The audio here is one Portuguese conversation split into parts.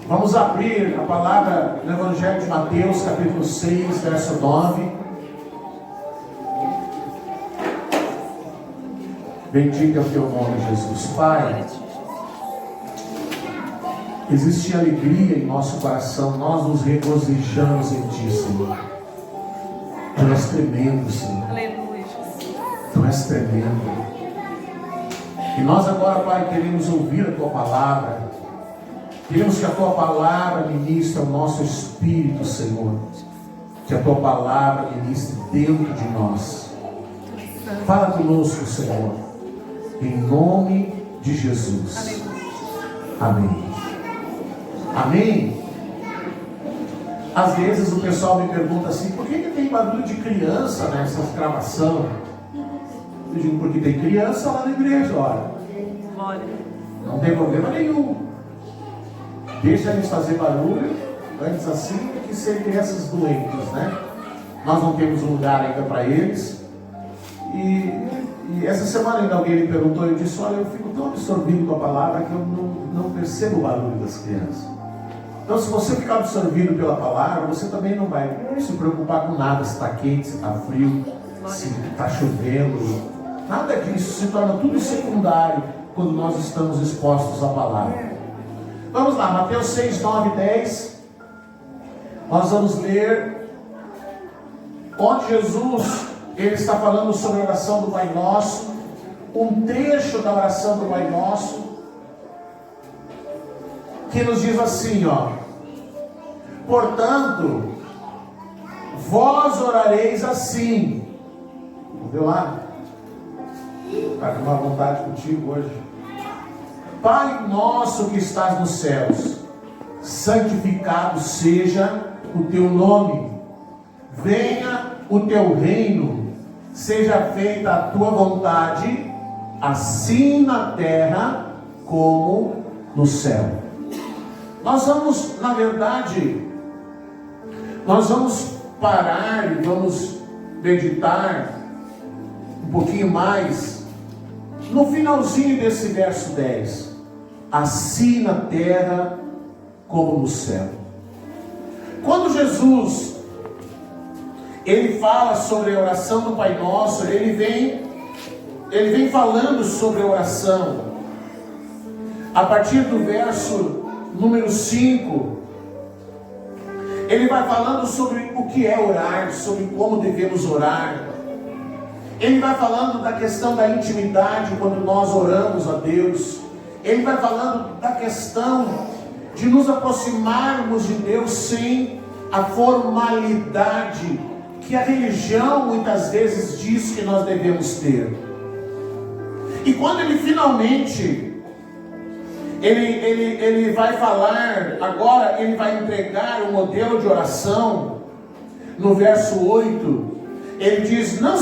Vamos abrir a palavra no Evangelho de Mateus, capítulo 6, verso 9. Bendito é o teu nome, Jesus. Pai, existe alegria em nosso coração, nós nos regozijamos em Ti, Senhor. Tu és tremendo, Senhor. Aleluia, Jesus. Tu és tremendo. E nós agora, Pai, queremos ouvir a Tua palavra. Queremos que a Tua palavra ministre ao nosso espírito, Senhor. Que a Tua palavra ministre dentro de nós. Fala conosco, Senhor. Em nome de Jesus. Amém. Amém. Às vezes o pessoal me pergunta assim: por que tem barulho de criança nessa gravação? Eu digo: porque tem criança lá na igreja, olha. Não tem problema nenhum. Deixa eles fazer barulho antes assim do que ser crianças doentes, né? Nós não temos um lugar ainda para eles. E essa semana ainda alguém me perguntou, eu disse: olha, eu fico tão absorvido com a palavra que eu não percebo o barulho das crianças. Então, se você ficar absorvido pela palavra, você também não vai se preocupar com nada, se está quente, se está frio, se está chovendo. Nada disso, se torna tudo secundário quando nós estamos expostos à palavra. Vamos lá, Mateus 6, 9 e 10. Nós vamos ler onde Jesus ele está falando sobre a oração do Pai Nosso, um trecho da oração do Pai Nosso, que nos diz assim, ó: portanto, vós orareis assim. Vamos ver lá? Está com uma vontade contigo hoje. Pai nosso que estás nos céus, santificado seja o teu nome. Venha o teu reino. Seja feita a tua vontade, assim na terra como no céu. Nós vamos, na verdade, nós vamos parar e vamos meditar um pouquinho mais no finalzinho desse verso 10. Assim na terra como no céu. Quando Jesus ele fala sobre a oração do Pai Nosso, ele vem falando sobre a oração. A partir do verso número 5, ele vai falando sobre o que é orar, sobre como devemos orar. Ele vai falando da questão da intimidade quando nós oramos a Deus. Ele vai falando da questão de nos aproximarmos de Deus sem a formalidade que a religião muitas vezes diz que nós devemos ter. E quando ele finalmente ele vai falar, agora ele vai entregar o modelo de oração, no verso 8, ele diz: não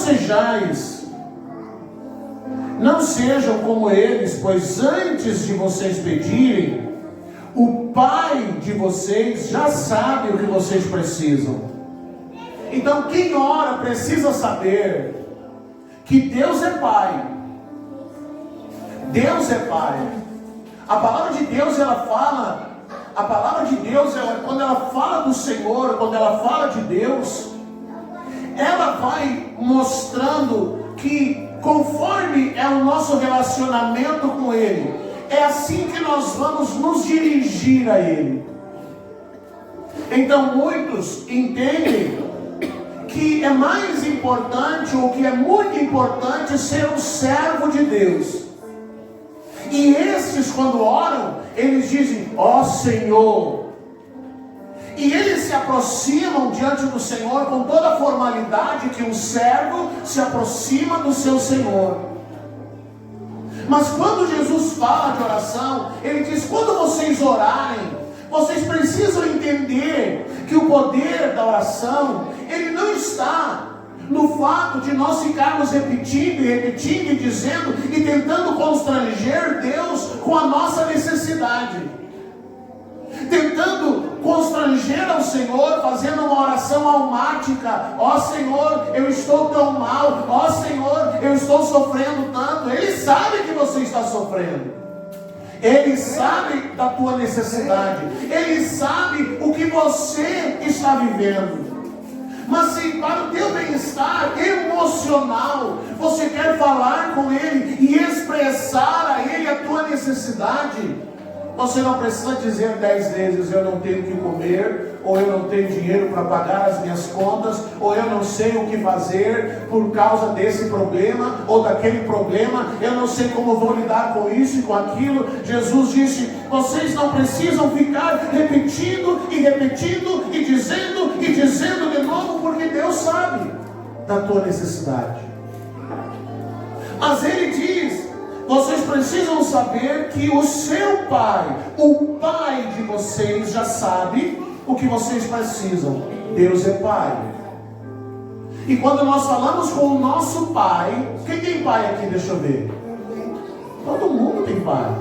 sejam como eles, pois antes de vocês pedirem, o Pai de vocês já sabe o que vocês precisam. Então quem ora precisa saber que Deus é Pai. Deus é Pai. A palavra de Deus, quando ela fala do Senhor, quando ela fala de Deus, ela vai mostrando que conforme é o nosso relacionamento com Ele, é assim que nós vamos nos dirigir a Ele. Então muitos entendem que é mais importante, ou que é muito importante, ser um servo de Deus. E esses, quando oram, eles dizem: ó Senhor. E eles se aproximam diante do Senhor com toda a formalidade que um servo se aproxima do seu Senhor. Mas quando Jesus fala de oração, ele diz: quando vocês orarem, vocês precisam entender que o poder da oração, ele não está no fato de nós ficarmos repetindo e dizendo e tentando constranger Deus com a nossa necessidade, tentando constranger ao Senhor, fazendo uma oração almática: ó Senhor, eu estou tão mal, ó Senhor, eu estou sofrendo tanto. Ele sabe que você está sofrendo. Ele sabe da tua necessidade. Ele sabe o que você está vivendo. Mas se para o teu bem-estar emocional, você quer falar com Ele e expressar a Ele a tua necessidade, você não precisa dizer 10 vezes: eu não tenho o que comer, ou eu não tenho dinheiro para pagar as minhas contas, ou eu não sei o que fazer por causa desse problema ou daquele problema, eu não sei como vou lidar com isso e com aquilo. Jesus disse: vocês não precisam ficar repetindo e repetindo e dizendo de novo, porque Deus sabe da tua necessidade. Mas Ele diz: vocês precisam saber que o seu Pai, o Pai de vocês, já sabe o que vocês precisam. Deus é Pai. E quando nós falamos com o nosso Pai, quem tem pai aqui? Deixa eu ver. Todo mundo tem pai.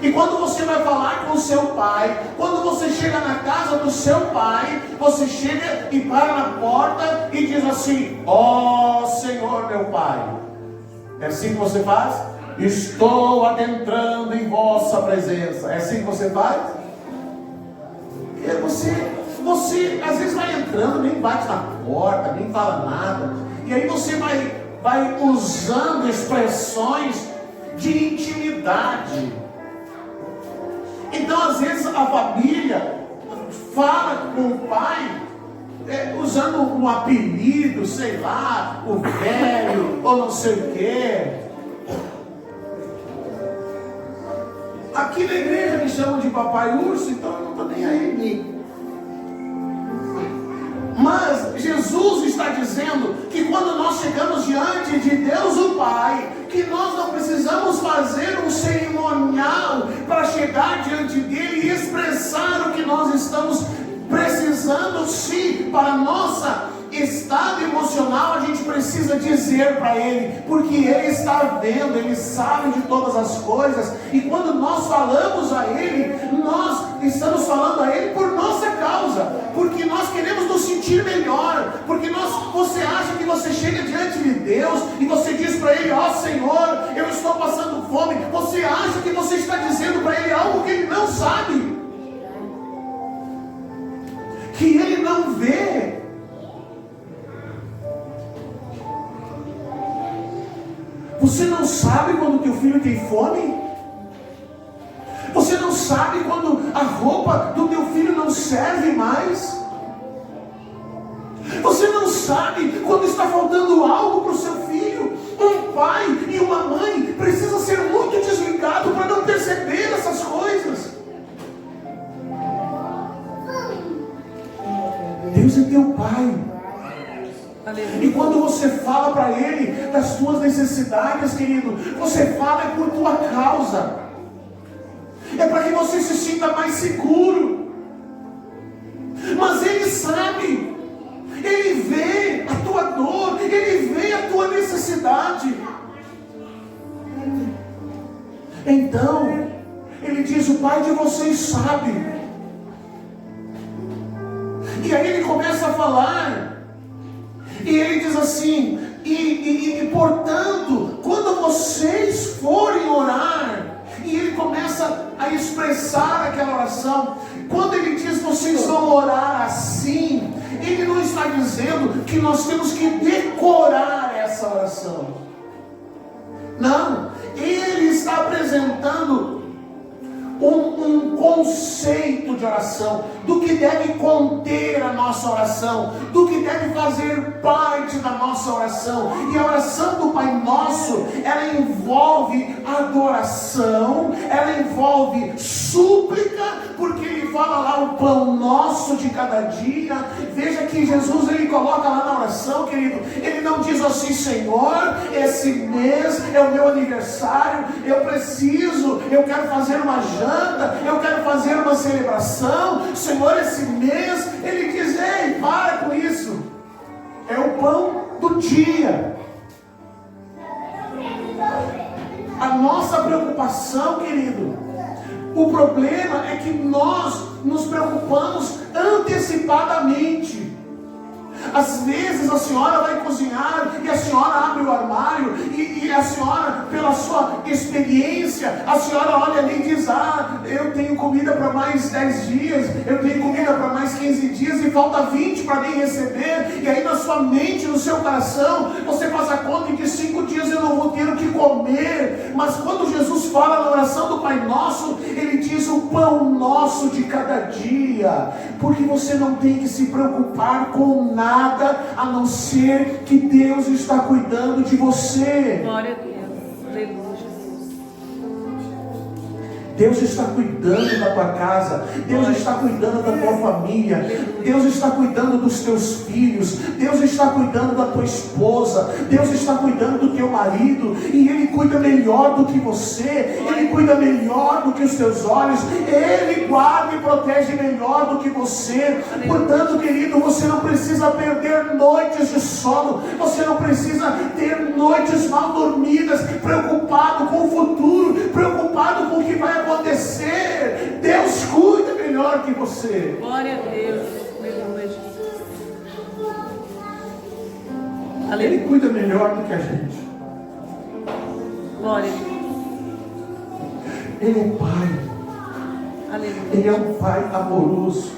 E quando você vai falar com o seu pai, quando você chega na casa do seu pai, você chega e para na porta e diz assim: ó Senhor meu Pai. É assim que você faz? Estou adentrando em vossa presença. É assim que você faz? Você às vezes vai entrando, nem bate na porta, nem fala nada. E aí você vai usando expressões de intimidade. Então às vezes a família fala com o pai usando um apelido, sei lá, o velho, ou não sei o quê. Aqui na igreja me chamam de papai urso, então eu não estou nem aí. Mas Jesus está dizendo que quando nós chegamos diante de Deus o Pai, que nós não precisamos fazer um cerimonial para chegar diante dele e expressar o que nós estamos precisando. Sim, para nossa estado emocional, a gente precisa dizer para Ele, porque Ele está vendo, Ele sabe de todas as coisas. E quando nós falamos a Ele, nós estamos falando a Ele por nossa causa, porque nós queremos nos sentir melhor, porque você acha que você chega diante de Deus e você diz para Ele: ó Senhor, eu estou passando fome. Você acha que você está dizendo para Ele algo que Ele não sabe, que Ele não vê. Você não sabe quando teu filho tem fome? Você não sabe quando a roupa do teu filho não serve mais? Você não sabe quando está faltando algo para o seu filho? Um pai e uma mãe precisa ser muito desligado para não perceber essas coisas. Deus é teu Pai. E quando você fala para Ele das suas necessidades, querido, você fala é por tua causa. É para que você se sinta mais seguro. Mas Ele sabe. Ele vê a tua dor. Ele vê a tua necessidade. Então, Ele diz: o Pai de vocês sabe. E aí Ele começa a falar. E Ele diz assim: e portanto, quando vocês forem orar, e Ele começa a expressar aquela oração. Quando Ele diz: vocês vão orar assim, Ele não está dizendo que nós temos que decorar essa oração. Não, Ele está apresentando um conceito de oração, do que deve conter a nossa oração, do que deve fazer parte da nossa oração. E a oração do Pai Nosso, ela envolve adoração, ela envolve súplica, porque Ele fala lá: o pão nosso de cada dia. Veja que Jesus, Ele coloca lá na oração, querido, Ele não diz assim: Senhor, esse mês é o meu aniversário, eu quero fazer uma janta, eu quero fazer uma celebração. Senhor, esse mês, Ele diz: ei, para com isso. É o pão do dia. A nossa preocupação, querido, o problema é que nós nos preocupamos antecipadamente. Às vezes a senhora vai cozinhar e a senhora abre o armário e a senhora, pela sua experiência, a senhora olha ali e diz: eu tenho comida para mais 10 dias, eu tenho comida para mais 15 dias e falta 20 para mim receber. E aí na sua mente, no seu coração, você faz a conta de 5 dias eu não vou ter o que comer. Mas quando Jesus fala na oração do Pai Nosso, Ele diz: o pão nosso de cada dia. Porque você não tem que se preocupar com nada, a não ser que Deus está cuidando de você. Glória a Deus. Aleluia, Jesus. Deus está cuidando da tua casa, Deus está cuidando da tua família, Deus está cuidando dos teus filhos, Deus está cuidando da tua esposa, Deus está cuidando do teu marido, e Ele cuida melhor do que você, Ele cuida melhor do que os teus olhos, Ele guarda e protege melhor do que você. Portanto, querido, você não precisa perder noites de sono, você não precisa ter noites mal dormidas, preocupado com o futuro, preocupado com o que vai acontecer. Deus cuida melhor que você. Glória a Deus. Aleluia, Jesus. Ele cuida melhor do que a gente. Glória a Deus. Ele é Pai. Aleluia. Ele é um Pai amoroso.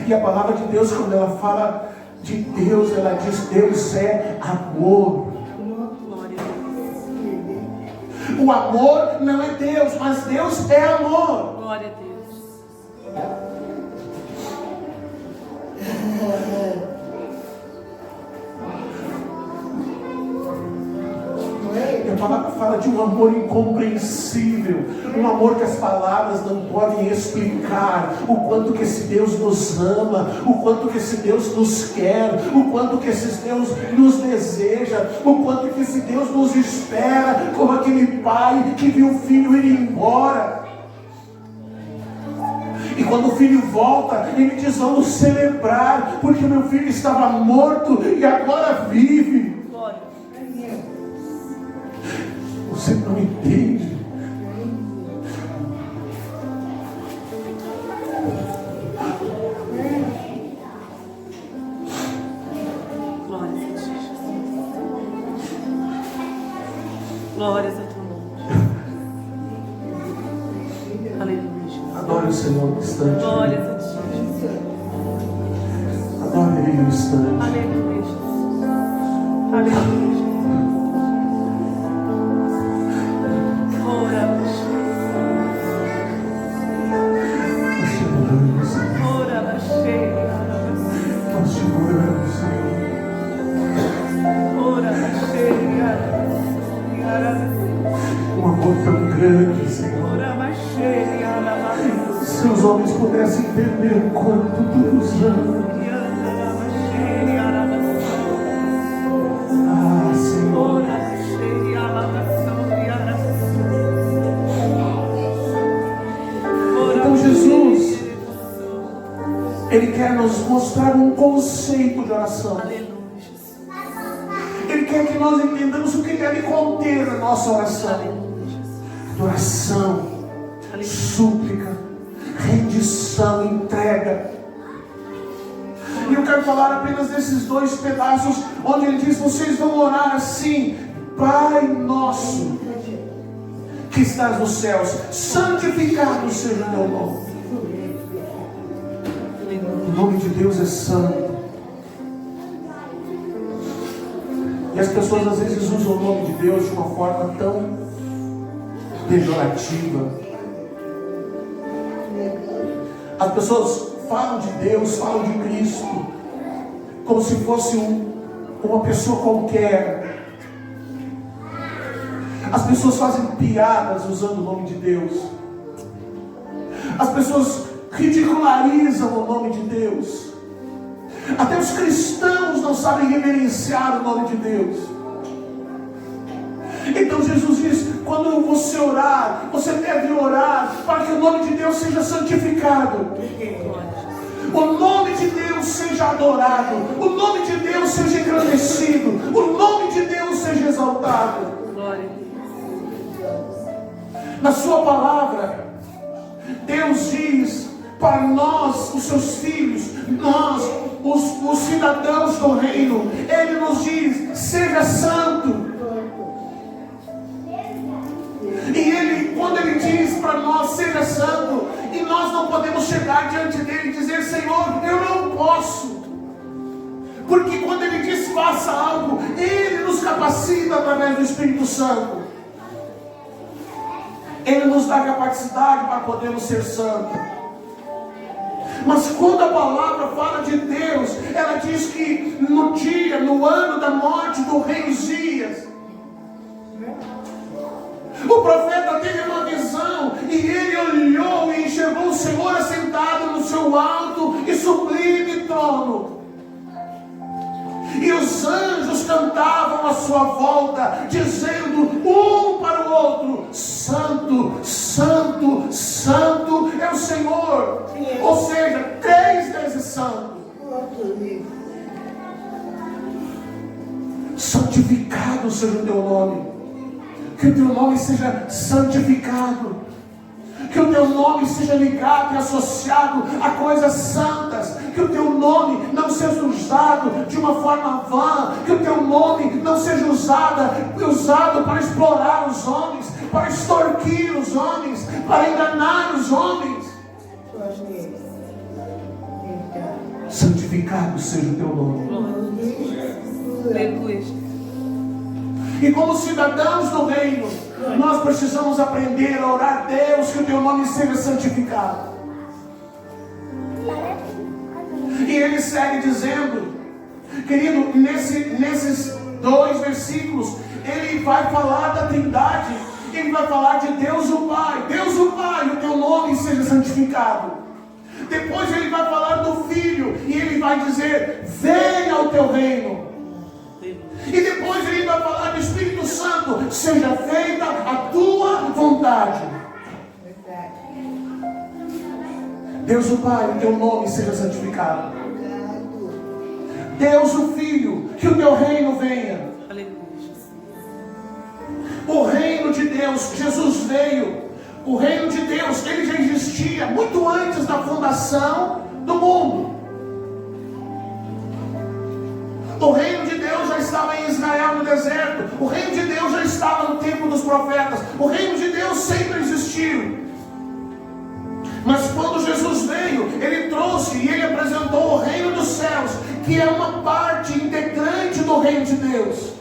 E a palavra de Deus, quando ela fala de Deus, ela diz: Deus é amor. Glória a Deus. O amor não é Deus, mas Deus é amor. Glória a Deus. E a palavra fala de um amor incompreensível, um amor que as palavras não podem explicar, o quanto que esse Deus nos ama, o quanto que esse Deus nos quer, o quanto que esse Deus nos deseja, o quanto que esse Deus nos espera, como aquele pai que viu o filho ir embora. E quando o filho volta, ele diz: vamos celebrar, porque meu filho estava morto e agora vive. Glória. Você não entende. Glórias a Ti, Jesus. Glórias a Teu nome. Aleluia, Jesus. Adore o Senhor um instante. Glórias a Ti, Jesus. Adore Ele um instante. Aleluia, Jesus. Aleluia, Jesus. Ora, Nós te adoramos, Senhor. ora, cheia. Nós te adoramos, Senhor. Ora, cheia. Um amor tão grande, Senhor. Ora, cheia. Se os homens pudessem entender quanto Tu nos ama. Ah, Senhor. Então Jesus, Ele quer nos mostrar um conceito de oração. Ele quer que nós entendamos o que deve conter a nossa oração. Adoração, súplica, rendição, entrega. E eu quero falar apenas desses dois pedaços, onde ele diz: vocês vão orar assim: Pai nosso, que estás nos céus, santificado seja o teu nome. O nome de Deus é santo. E as pessoas às vezes usam o nome de Deus de uma forma tão pejorativa. As pessoas falam de Deus, falam de Cristo, como se fosse uma pessoa qualquer. As pessoas fazem piadas usando o nome de Deus. As pessoas ridicularizam o nome de Deus. Até os cristãos não sabem reverenciar o nome de Deus. Então Jesus diz: quando você orar, você deve orar para que o nome de Deus seja santificado, o nome de Deus seja adorado, o nome de Deus seja engrandecido, o nome de Deus seja exaltado. Na sua palavra, Deus diz para nós, os seus filhos, nós, os cidadãos do reino, Ele nos diz: seja santo. E Ele, quando Ele diz para nós: seja santo, e nós não podemos chegar diante dEle e dizer: Senhor, eu não posso. Porque quando Ele diz faça algo, Ele nos capacita através do Espírito Santo. Ele nos dá capacidade para podermos ser santos. Mas quando a palavra fala de Deus, ela diz que no ano da morte do rei Uzias, o profeta teve uma visão e ele olhou e enxergou o Senhor assentado no seu alto e sublime trono. E os anjos cantavam à sua volta, dizendo um para o outro: Santo, Santo, Santo é o Senhor. Ou seja, 3 vezes santo. Santificado seja o teu nome. Que o teu nome seja santificado. Que o teu nome seja ligado e associado a coisas santas. Que o teu nome não seja usado de uma forma vã. Que o teu nome não seja usado para explorar os homens, para extorquir os homens, para enganar os homens. Santificado seja o teu nome. Aleluia. E como cidadãos do reino, nós precisamos aprender a orar a Deus que o teu nome seja santificado. E ele segue dizendo, querido, nesses 2 versículos, ele vai falar da Trindade. Ele vai falar de Deus o Pai. Deus o Pai, o teu nome seja santificado. Depois ele vai falar do Filho, e ele vai dizer: venha o teu reino. E depois ele vai falar do Espírito Santo: seja feita a tua vontade. Deus o Pai, o teu nome seja santificado. Deus o Filho, que o teu reino venha. O reino de Deus, Jesus veio. O reino de Deus, ele já existia muito antes da fundação do mundo. O reino de Deus já estava em Israel no deserto. O reino de Deus já estava no tempo dos profetas. O reino de Deus sempre existiu. Mas quando Jesus veio, ele trouxe e ele apresentou o reino dos céus, que é uma parte integrante do reino de Deus.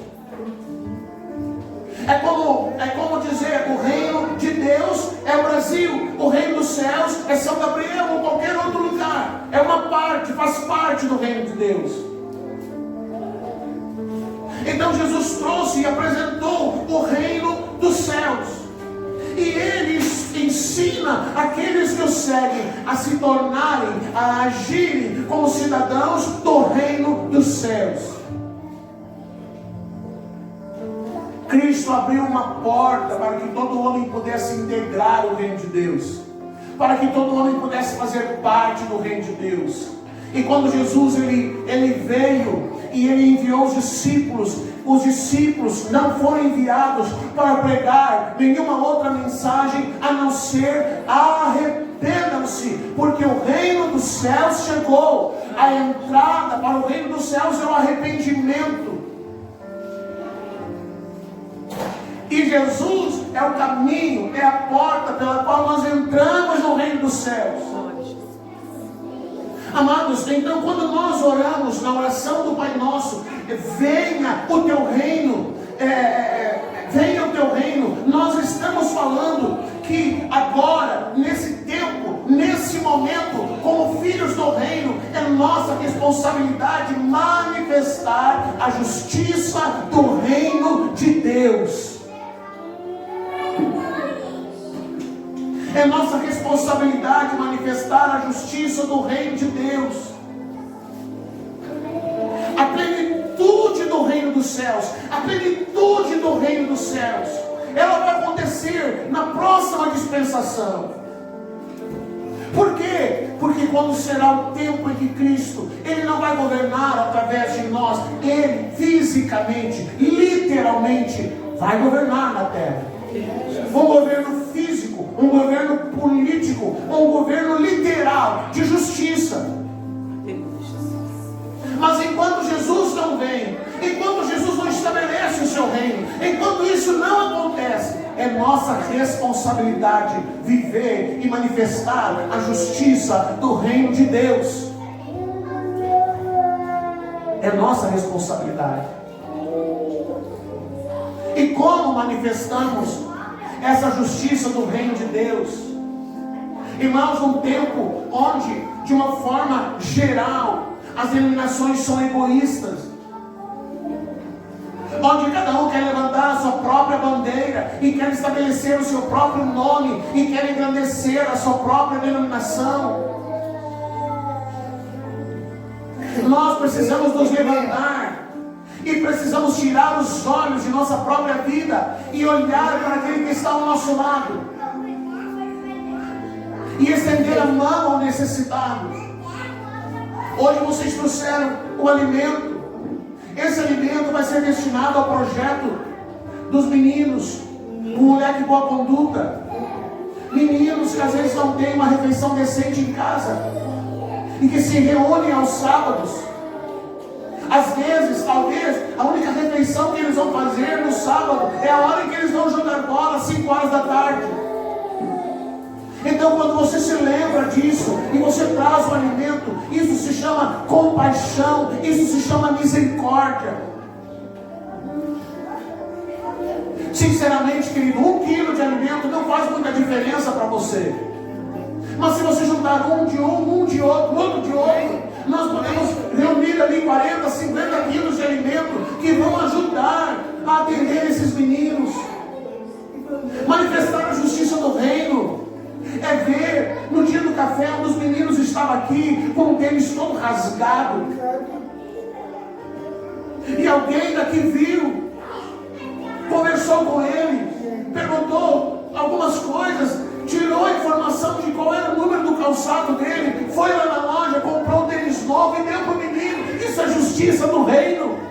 É como dizer: o reino de Deus é o Brasil, o reino dos céus é São Gabriel ou qualquer outro lugar. É uma parte, faz parte do reino de Deus. Então Jesus trouxe e apresentou o reino dos céus. E ele ensina aqueles que o seguem a se tornarem, a agirem como cidadãos do reino dos céus. Cristo abriu uma porta para que todo homem pudesse integrar o reino de Deus, para que todo homem pudesse fazer parte do reino de Deus. E quando Jesus ele veio e ele enviou os discípulos não foram enviados para pregar nenhuma outra mensagem a não ser: arrependam-se, porque o reino dos céus chegou. A entrada para o reino dos céus é o arrependimento. E Jesus é o caminho, é a porta pela qual nós entramos no reino dos céus. Amados, então quando nós oramos na oração do Pai Nosso: venha o teu reino, venha o teu reino, nós estamos falando que agora, nesse tempo, nesse momento, como filhos do reino, é nossa responsabilidade manifestar a justiça do reino de Deus. É nossa responsabilidade manifestar a justiça do reino de Deus. A plenitude do reino dos céus, a plenitude do reino dos céus, ela vai acontecer na próxima dispensação. Por quê? Porque quando será o tempo em que Cristo, ele não vai governar através de nós, ele fisicamente, literalmente, vai governar na terra. Um governo físico, um governo político, um governo literal de justiça. Quando isso não acontece, é nossa responsabilidade viver e manifestar a justiça do reino de Deus. É nossa responsabilidade. E como manifestamos essa justiça do reino de Deus? Irmãos, num tempo onde, de uma forma geral, as denominações são egoístas, onde cada um quer levantar a sua própria bandeira e quer estabelecer o seu próprio nome e quer engrandecer a sua própria denominação, nós precisamos nos levantar e precisamos tirar os olhos de nossa própria vida e olhar para aquele que está ao nosso lado e estender a mão ao necessitado. Hoje vocês trouxeram o alimento. Esse alimento vai ser destinado ao projeto dos meninos, o moleque boa conduta. Meninos que às vezes não têm uma refeição decente em casa e que se reúnem aos sábados. Às vezes, talvez, a única refeição que eles vão fazer no sábado é a hora em que eles vão jogar bola às 5 horas da tarde. Então, quando você se lembra disso e você traz o alimento, isso se chama compaixão, isso se chama misericórdia. Sinceramente, querido, 1 quilo de alimento não faz muita diferença para você. Mas se você juntar um de outro, outro de outro, nós podemos reunir ali 40, 50 quilos de alimento que vão ajudar a atender esses meninos. Manifestar a justiça do reino é ver, no dia do café, um dos meninos estava aqui com o tênis todo rasgado. E alguém daqui viu, conversou com ele, perguntou algumas coisas, tirou a informação de qual era o número do calçado dele, foi lá na loja, comprou um tênis novo e deu para o menino. Isso é justiça do reino.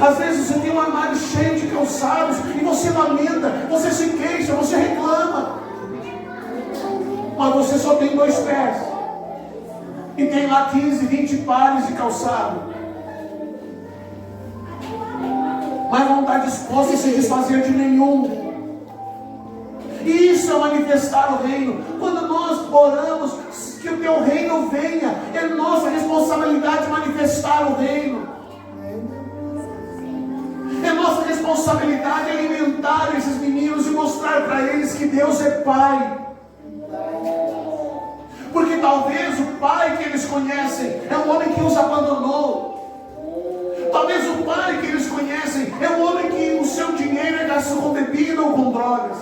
Às vezes você tem um armário cheio de calçados e você lamenta, você se queixa, você reclama, mas você só tem 2 pés e tem lá 15, 20 pares de calçado, mas não está disposto a se desfazer de nenhum. Isso é manifestar o reino. Quando nós oramos que o teu reino venha, é nossa responsabilidade manifestar o reino. É nossa responsabilidade alimentar esses meninos e mostrar para eles que Deus é Pai. Porque talvez o pai que eles conhecem é um homem que os abandonou. Talvez o pai que eles conhecem é um homem que o seu dinheiro é gasto com bebida ou com drogas.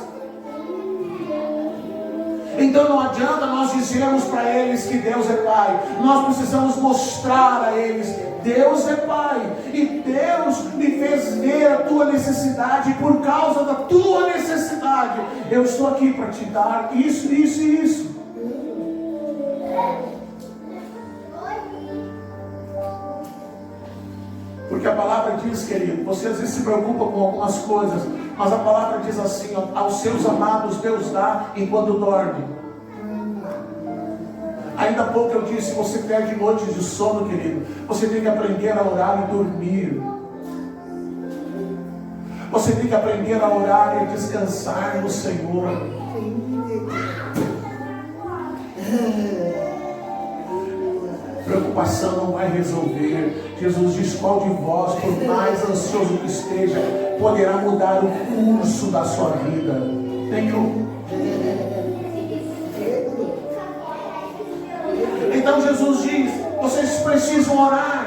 Então não adianta nós dizermos para eles que Deus é Pai. Nós precisamos mostrar a eles: Deus é Pai, e Deus me fez ver a tua necessidade, e por causa da tua necessidade eu estou aqui para te dar isso, isso e isso. Porque a palavra diz, querido, você às vezes se preocupa com algumas coisas, mas a palavra diz assim: aos seus amados Deus dá enquanto dorme. Ainda há pouco eu disse: você perde noites de sono, querido. Você tem que aprender a orar e dormir. Você tem que aprender a orar e a descansar no Senhor. Preocupação não vai resolver. Jesus diz: qual de vós, por mais ansioso que esteja, poderá mudar o curso da sua vida? Nenhum. Então Jesus diz: vocês precisam orar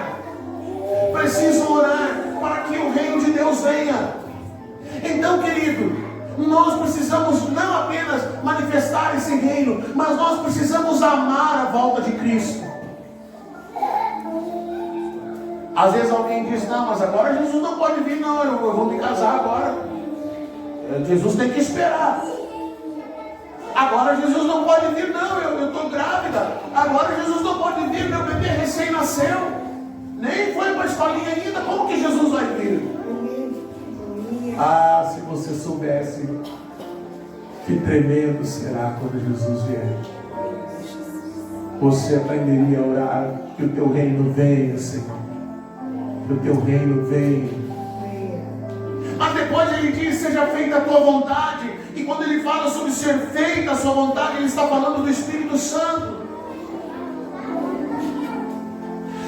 para que o reino de Deus venha. Então, querido, nós precisamos não apenas manifestar esse reino, mas nós precisamos amar a volta de Cristo. Às vezes alguém diz: não, mas agora Jesus não pode vir, não, eu vou me casar agora. Jesus tem que esperar. Agora Jesus não pode vir, não, eu estou grávida. Agora Jesus não pode vir, meu bebê recém nasceu, nem foi para a escolinha ainda, como que Jesus vai vir? Ah, se você soubesse que tremendo será quando Jesus vier. Você aprenderia a orar: que o teu reino venha, Senhor. Que o teu reino venha. ele diz, seja feita a tua vontade, e quando ele fala sobre ser feita a sua vontade, ele está falando do Espírito Santo.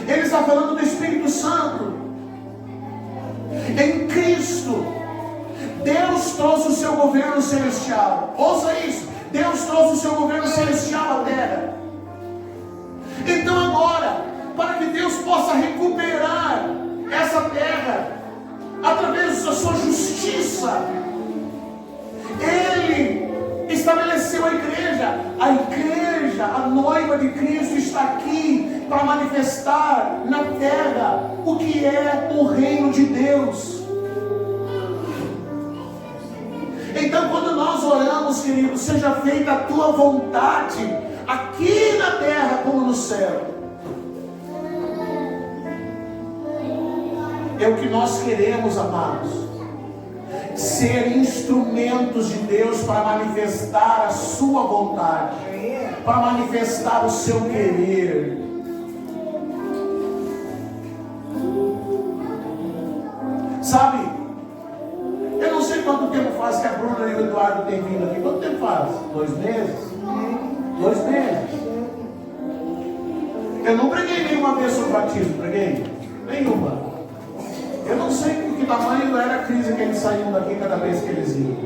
Ele está falando do Espírito Santo. Em Cristo, Deus trouxe o seu governo celestial. Ouça isso. Deus trouxe o seu governo celestial à terra. Então agora, para que Deus possa recuperar essa terra, através da sua justiça, Ele estabeleceu a igreja. A igreja, a noiva de Cristo, está aqui para manifestar na terra o que é o reino de Deus. Então, quando nós oramos, queridos, seja feita a tua vontade, aqui na terra como no céu. É o que nós queremos, amados. Ser instrumentos de Deus para manifestar a sua vontade, para manifestar o seu querer. Sabe, eu não sei quanto tempo faz que a Bruna e o Eduardo têm vindo aqui. Quanto tempo faz? 2 meses? 2 meses? Eu não preguei nenhuma vez sobre batismo, preguei? Nenhuma. Eu não sei com que tamanho era a crise que eles saíam daqui cada vez que eles iam.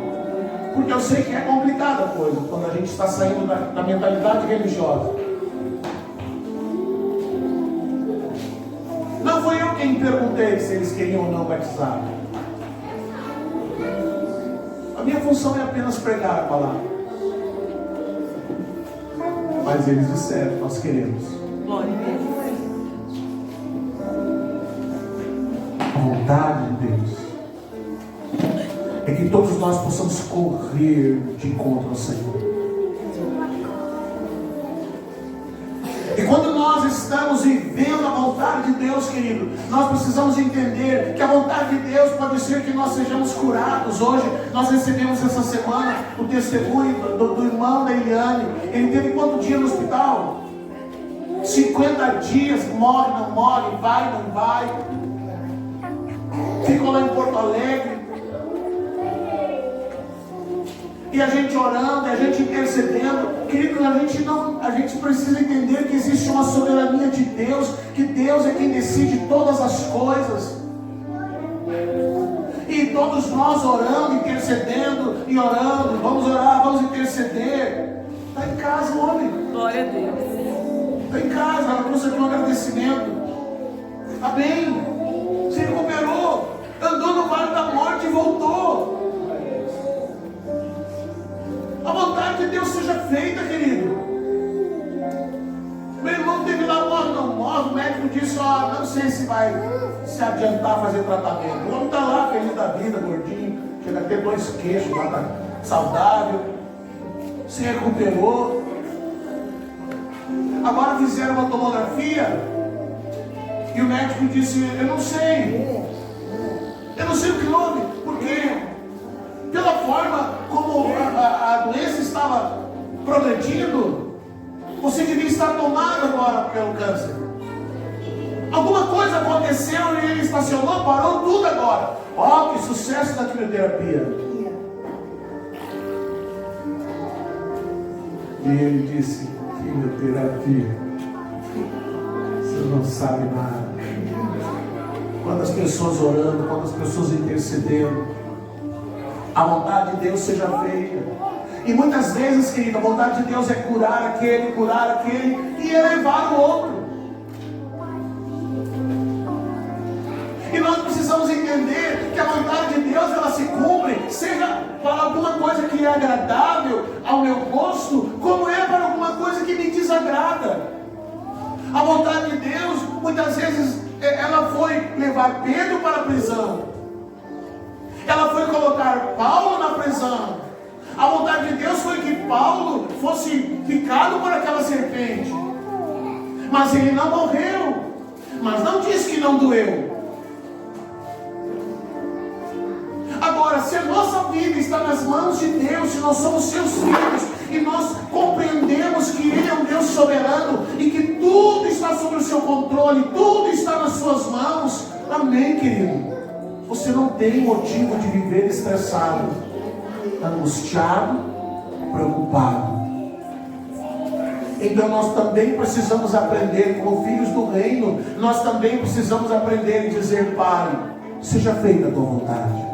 Porque eu sei que é complicada a coisa, quando a gente está saindo da mentalidade religiosa. Não foi eu quem perguntei se eles queriam ou não batizar. A minha função é apenas pregar a palavra. Mas eles disseram, nós queremos. Glória a Deus. A vontade de Deus é que todos nós possamos correr de encontro ao Senhor. E quando nós estamos vivendo a vontade de Deus, querido, nós precisamos entender que a vontade de Deus pode ser que nós sejamos curados. Hoje nós recebemos essa semana o testemunho do irmão da Eliane. Ele teve quanto dia no hospital? 50 dias, morre, não morre, vai, não vai. Ficou lá em Porto Alegre. E a gente orando, a gente intercedendo. Querido, a gente precisa entender que existe uma soberania de Deus, que Deus é quem decide todas as coisas. E todos nós orando, intercedendo e orando. Vamos orar, vamos interceder. Está em casa o homem. Glória a Deus. Está em casa, ela trouxe aqui um agradecimento. Amém. Se recuperou, andou no vale da morte e voltou. A vontade de Deus seja feita, querido. Meu irmão teve lá, morre, não morre. O médico disse, não sei se vai se adiantar a fazer tratamento. O homem está lá, feliz da vida, gordinho, chega a ter 2 queixos lá, tá saudável, se recuperou. Agora fizeram uma tomografia e o médico disse, eu não sei o que houve, porque pela forma como a doença estava progredindo, você devia estar tomado agora pelo câncer. Alguma coisa aconteceu e ele estacionou, parou tudo agora. Que sucesso da quimioterapia. E ele disse, quimioterapia, você não sabe nada. Quantas pessoas orando, quantas pessoas intercedendo. A vontade de Deus seja feita. E muitas vezes, querido, a vontade de Deus é curar aquele e elevar o outro. E nós precisamos entender que a vontade de Deus, ela se cumpre, seja para alguma coisa que é agradável ao meu gosto, como é para alguma coisa que me desagrada. A vontade de Deus, muitas vezes, ela foi levar Pedro para a prisão. Ela foi colocar Paulo na prisão. A vontade de Deus foi que Paulo fosse picado por aquela serpente. Mas ele não morreu. Mas não disse que não doeu. Agora, se a nossa vida está nas mãos de Deus, se nós somos seus filhos, e nós compreendemos que Ele é um Deus soberano, e que tudo está sob o seu controle, tudo está nas suas mãos, amém, querido? você não tem motivo de viver estressado, angustiado, preocupado. Então nós também precisamos aprender, como filhos do reino, nós também precisamos aprender e dizer: Pai, seja feita a tua vontade.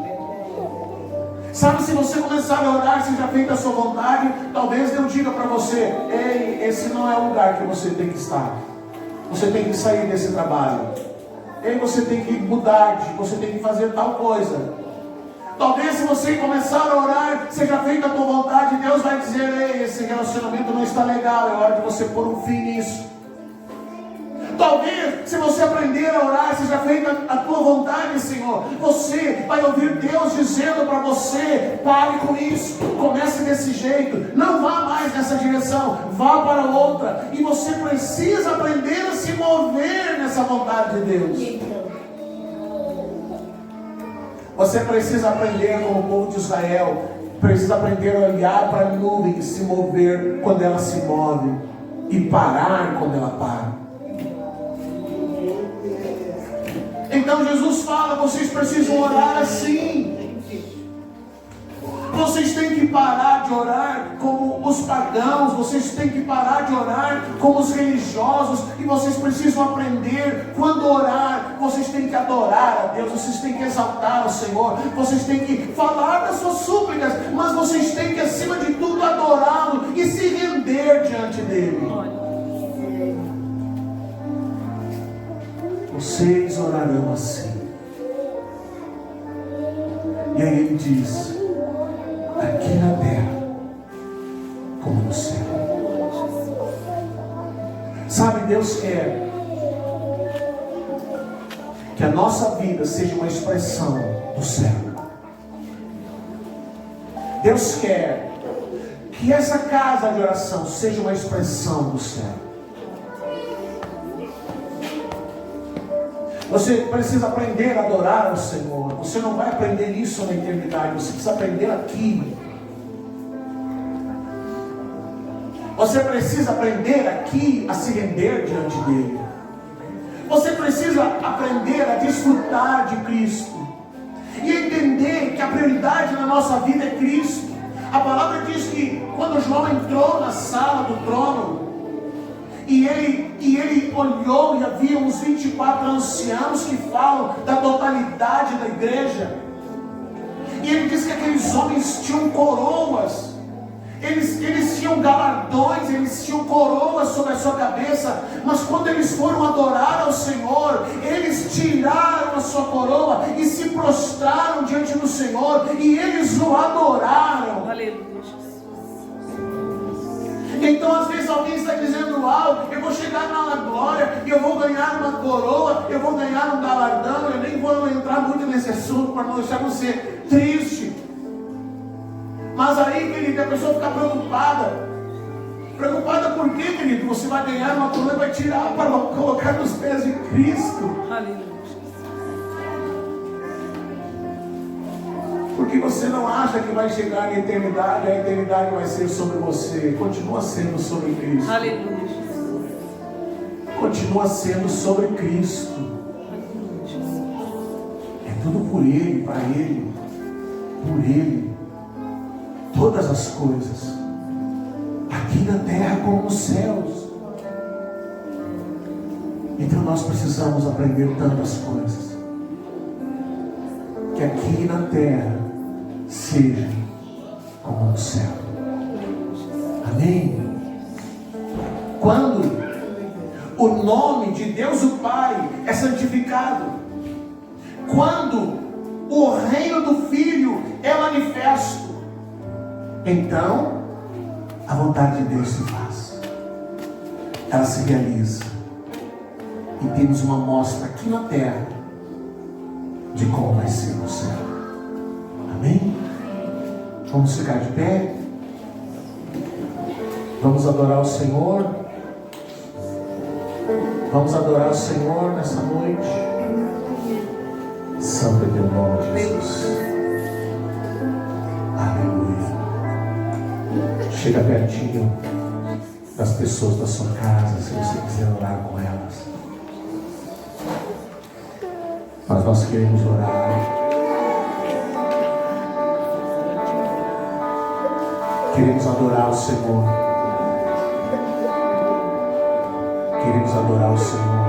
Sabe, se você começar a orar, seja feita a sua vontade, talvez Deus diga para você: ei, esse não é o lugar que você tem que estar. Você tem que sair desse trabalho. Ei, você tem que mudar, você tem que fazer tal coisa. Talvez, se você começar a orar, seja feita a tua vontade, Deus vai dizer: ei, esse relacionamento não está legal, é hora de você pôr um fim nisso. Talvez, se você aprender a orar, seja feita a tua vontade, Senhor, você vai ouvir Deus dizendo para você: pare com isso, comece desse jeito, não vá mais nessa direção, vá para outra. E você precisa aprender a se mover nessa vontade de Deus. Você precisa aprender, como o povo de Israel, precisa aprender a olhar para a nuvem e se mover quando ela se move, e parar quando ela para. Então Jesus fala: vocês precisam orar assim. Vocês têm que parar de orar como os pagãos, vocês têm que parar de orar como os religiosos, e vocês precisam aprender, quando orar, vocês têm que adorar a Deus, vocês têm que exaltar o Senhor, vocês têm que falar das suas súplicas, mas vocês têm que, acima de tudo, adorá-lo e se render diante dele. Vocês orarão assim. E aí ele diz: aqui na terra como no céu. Sabe, Deus quer que a nossa vida seja uma expressão do céu. Deus quer que essa casa de oração seja uma expressão do céu. Você precisa aprender a adorar ao Senhor. Você não vai aprender isso na eternidade, você precisa aprender aqui. Você precisa aprender aqui a se render diante dele. Você precisa aprender a desfrutar de Cristo e entender que a prioridade na nossa vida é Cristo. A palavra diz que quando João entrou na sala do trono, e ele olhou e havia uns 24 anciãos que falam da totalidade da igreja. E ele diz que aqueles homens tinham coroas, eles tinham galardões, eles tinham coroas sobre a sua cabeça. Mas quando eles foram adorar ao Senhor, eles tiraram a sua coroa e se prostraram diante do Senhor, e eles o adoraram. Aleluia. Então, às vezes alguém está dizendo: eu vou chegar na glória, eu vou ganhar uma coroa, eu vou ganhar um galardão. Eu nem vou entrar muito nesse assunto para não deixar você triste. Mas aí, querido, a pessoa fica preocupada. Preocupada por quê, querido? Você vai ganhar uma coroa e vai tirar para colocar nos pés de Cristo. Aleluia. Porque você não acha que vai chegar na eternidade, a eternidade vai ser sobre você. Continua sendo sobre Cristo. Aleluia. Continua sendo sobre Cristo. É tudo por Ele, para Ele, por Ele. Todas as coisas, aqui na terra como nos céus. Então nós precisamos aprender tantas coisas, que aqui na terra seja como no céu. Amém? Quando o nome de Deus o Pai é santificado, quando o reino do Filho é manifesto, então a vontade de Deus se faz, ela se realiza, e temos uma amostra aqui na terra de como vai ser no céu. Amém? Vamos ficar de pé, vamos adorar o Senhor, vamos adorar o Senhor nessa noite. Santo é teu nome, Jesus. Aleluia. Chega pertinho das pessoas da sua casa, se você quiser orar com elas. Mas nós queremos orar Queremos adorar o Senhor. Queremos adorar o Senhor.